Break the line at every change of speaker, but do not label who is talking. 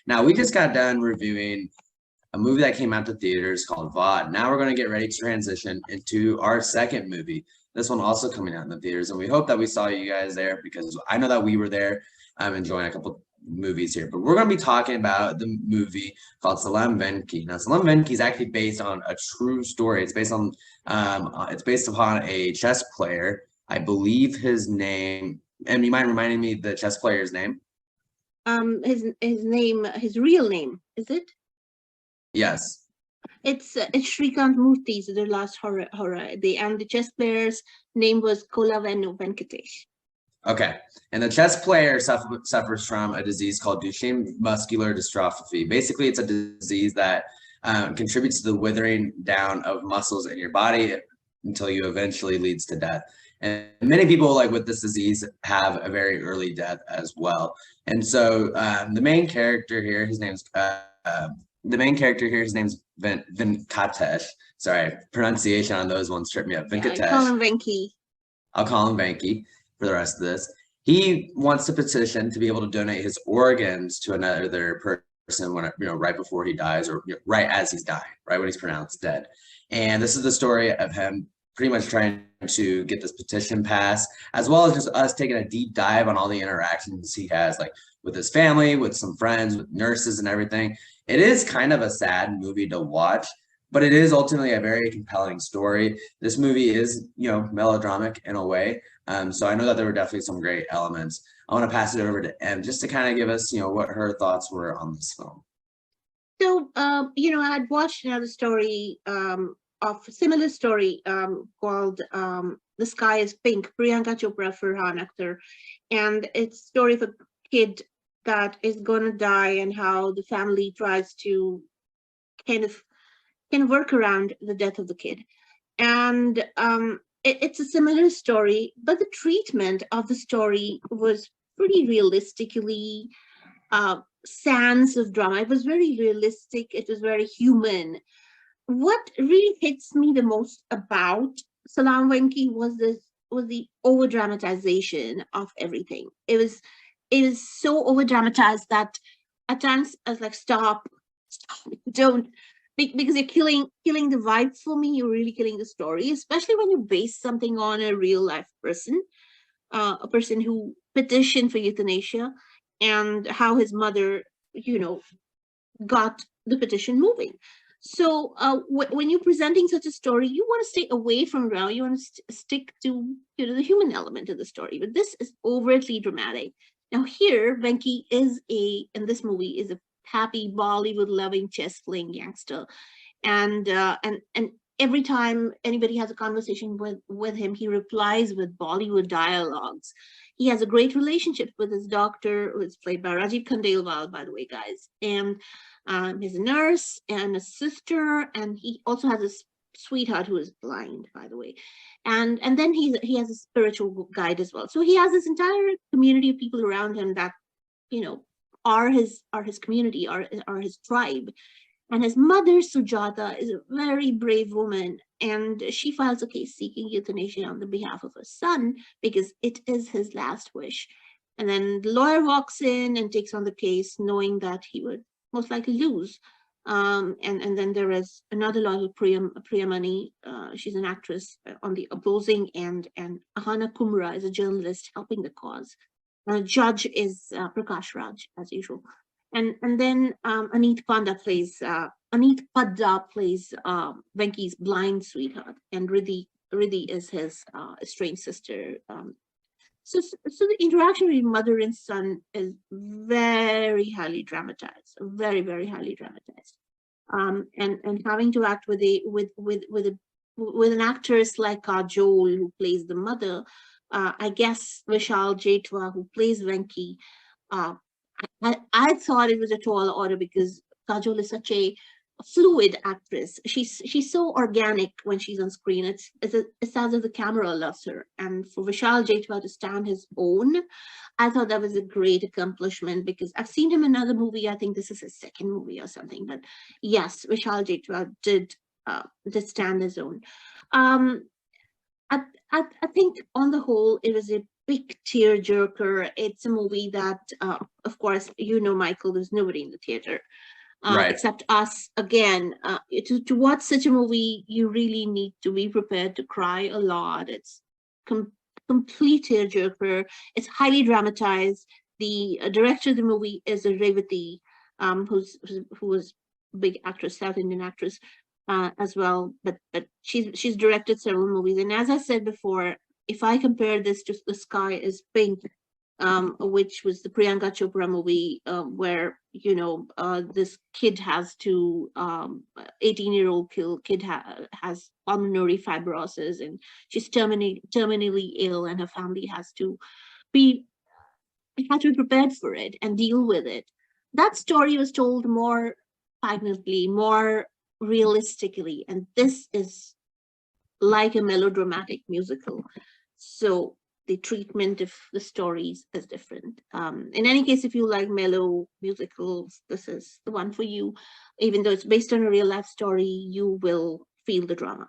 Now, we just got done reviewing a movie that came out to theaters called VOD. Now we're going to get ready to transition into our second movie. This one also coming out in the theaters, and we hope that we saw you guys there because I know that we were there. I'm enjoying a couple movies here, but we're going to be talking about the movie called Salaam, Venky. Now, Salaam, Venky is actually based on a true story. It's based on, it's based upon a chess player. I believe his name, and you mind reminding me the chess player's name?
His real name, is it?
Yes.
It's Shrikant Murthy, so the last horror. And the chess player's name was Kolavenu Venkatesh.
Okay, and the chess player suffers from a disease called Duchenne muscular dystrophy. Basically, it's a disease that contributes to the withering down of muscles in your body until you eventually leads to death. And many people with this disease have a very early death as well. And so the main character here, his name's Venkatesh. Sorry, pronunciation on those ones tripped me up. Venkatesh.
Yeah, call him Venky.
I'll call him Venky for the rest of this. He wants to petition to be able to donate his organs to another person when right before he dies, or right as he's dying, right when he's pronounced dead. And this is the story of him pretty much trying to get this petition passed, as well as just us taking a deep dive on all the interactions he has, with his family, with some friends, with nurses and everything. It is kind of a sad movie to watch, but it is ultimately a very compelling story. This movie is, melodramatic in a way. So I know that there were definitely some great elements. I want to pass it over to Em just to kind of give us, what her thoughts were on this film.
So, I'd watched another story of a similar story called The Sky is Pink, Priyanka Chopra Farhan Akhtar. And it's a story of a kid that is going to die and how the family tries to kind of work around the death of the kid. And it's a similar story, but the treatment of the story was pretty realistically sans of drama. It was very realistic. It was very human. What really hits me the most about Salaam Venky was the over dramatization of everything. It was so over dramatized that at times I was like, stop, don't. Because you're killing the vibe for me. You're really killing the story, especially when you base something on a real life person, a person who petitioned for euthanasia, and how his mother, got the petition moving. So when you're presenting such a story, you want to stay away from drama. You want to stick to the human element of the story. But this is overtly dramatic. Now here, Venky in this movie is a happy Bollywood-loving chess-playing gangster, and every time anybody has a conversation with him, he replies with Bollywood dialogues. He has a great relationship with his doctor, who is played by Rajiv Khandelwal, by the way, guys, and he's a nurse and a sister, and he also has a sweetheart who is blind, by the way, and then he has a spiritual guide as well. So he has this entire community of people around him that are his community, are his tribe. And his mother, Sujata, is a very brave woman, and she files a case seeking euthanasia on the behalf of her son because it is his last wish. And then the lawyer walks in and takes on the case, knowing that he would most likely lose. And then there is another lawyer, Priyamani. She's an actress on the opposing end, and Ahana Kumra is a journalist helping the cause. Judge is Prakash Raj, as usual. And then Aneet Padda plays Venky's blind sweetheart, and Riddhi is his estranged sister. So the interaction between mother and son is very highly dramatized, very, very highly dramatized. And having to act with an actress like Kajol, who plays the mother, I guess Vishal Jaitwa, who plays Venky, I thought it was a tall order because Kajol is such a fluid actress. She's so organic when she's on screen. It's as if the camera loves her. And for Vishal Jaitwa to stand his own, I thought that was a great accomplishment because I've seen him in another movie. I think this is his second movie or something. But yes, Vishal Jaitwa did stand his own. I think on the whole, it was a big tearjerker. It's a movie that, of course, Michael, there's nobody in the theater
Right.
except us. Again, to watch such a movie, you really need to be prepared to cry a lot. It's com- complete tearjerker. It's highly dramatized. The director of the movie is a Revati, who was a big actress, South Indian actress, as well. But she's directed several movies. And as I said before, if I compare this to The Sky is Pink, which was the Priyanka Chopra movie, where this kid has to 18-year-old kid has pulmonary fibrosis, and she's terminally ill, and her family be had to be prepared for it and deal with it. That story was told more poignantly, more realistically, and this is like a melodramatic musical. So the treatment of the stories is different. In any case, if you like mellow musicals, this is the one for you. Even though it's based on a real life story, you will feel the drama.